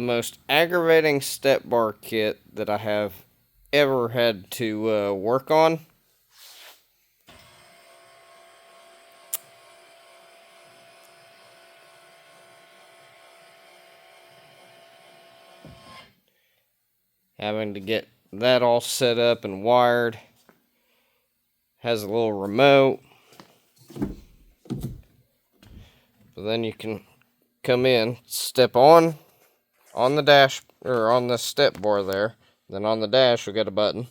most aggravating step bar kit that I have ever had to work on. Having to get that all set up and wired. Has a little remote. So then you can come in, step on the dash, or on the step bar there. Then on the dash, we got a button.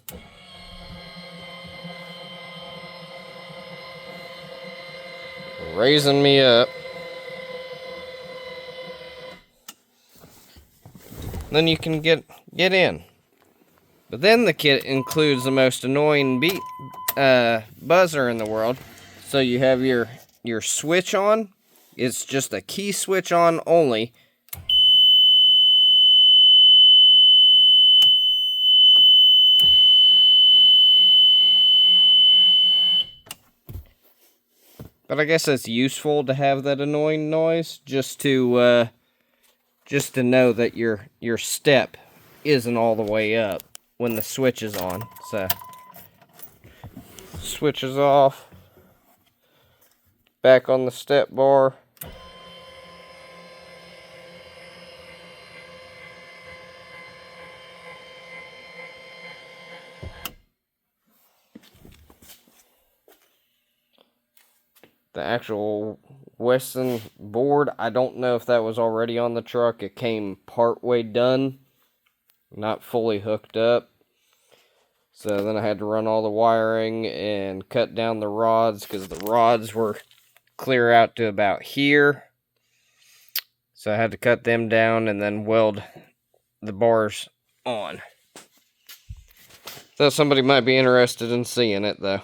Raising me up. Then you can get in. But then the kit includes the most annoying buzzer in the world. So you have your switch on. It's just a key switch on only. But I guess it's useful to have that annoying noise just to know that your step isn't all the way up when the switch is on. So switch is off. Back on the step bar. The actual Wesson board, I don't know if that was already on the truck. It came part way done, not fully hooked up. So then I had to run all the wiring and cut down the rods because the rods were clear out to about here. So I had to cut them down and then weld the bars on. So somebody might be interested in seeing it though.